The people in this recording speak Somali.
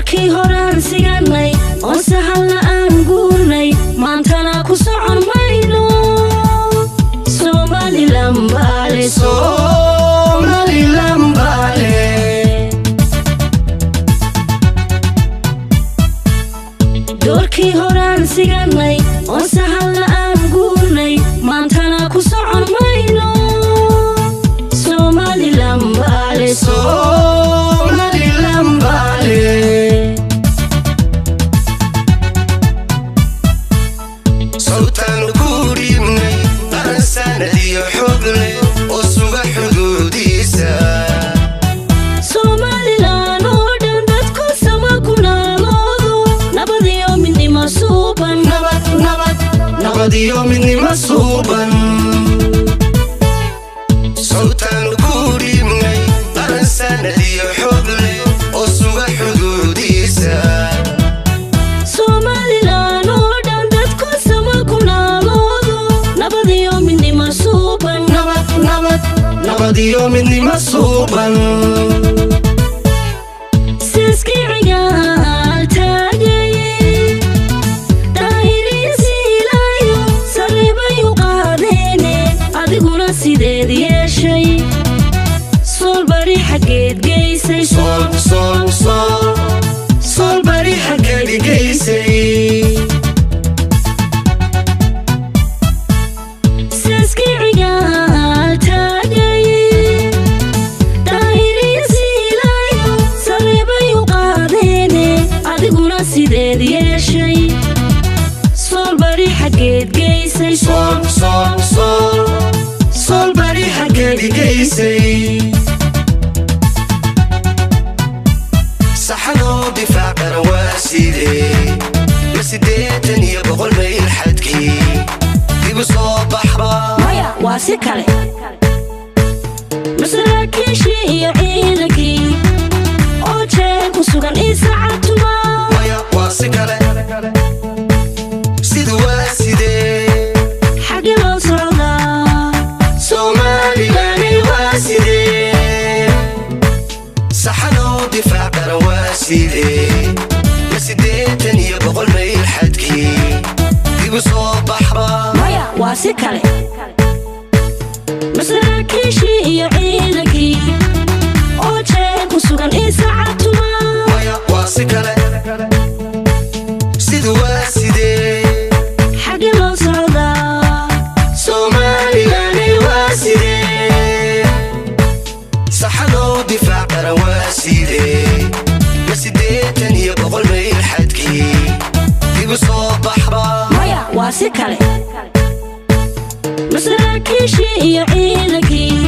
doorkii horaan siganay oo sahal aan guurnay maantana ku socon mayno Somaliland baale Somaliland baale doorkii horaan siganay oo sahal aan guurnay maantana ku socon mayno Somaliland baale Somaliland baale صوتان قريبني أنسان ذي حبني وصوغ حدوديسا Somaliland ودن dadku sama kuna loodo nabad iyo midnimo suuban نبض يوم إني مصوبا صوتان قريبني أنسان ذي حبني وصوغ حدوديسا Somaliland ودن dadku sama kuna loodo nabad iyo midnimo suuban نبض يوم إني مصوبا siskii ciyaal taagay daahiriisiilayo sariibayu qaadeene adiguna sideed yeeshay sool bari xaggeed geysay صول بري حكالي قيسي siskii ciyaal taagay daahiriisiilayo sariibayu qaadeene adiguna sideed yeeshay sool bari xaggeed geysay صول بري حكالي قيسي صحنو بفقر واسيدي بسديتني بقول ما يلحدكي في بصوب بحرا maya waa si kale masaakiishii iyo ciidankii oo jeen ku sugan isaacatuma ويا واسكالي سيد واسيدي xagge loo socdaa صومالي لاني واسيدي صحنو بفقر واسيدي بسديتني بقول ما يلحدكي في بصوب بحرا maya waa si kale masaakiishii iyo ciidankii oo jeen ku sugan isaacatuma ويا واسكالي سيد واسيدي xagge loo socdaa صومالي لاني واسيدي صحنو بفقر واسيدي بسديتني بقول ما يلحدكي في بصوب بحرا maya waa si kale masaakiishii iyo ciidankii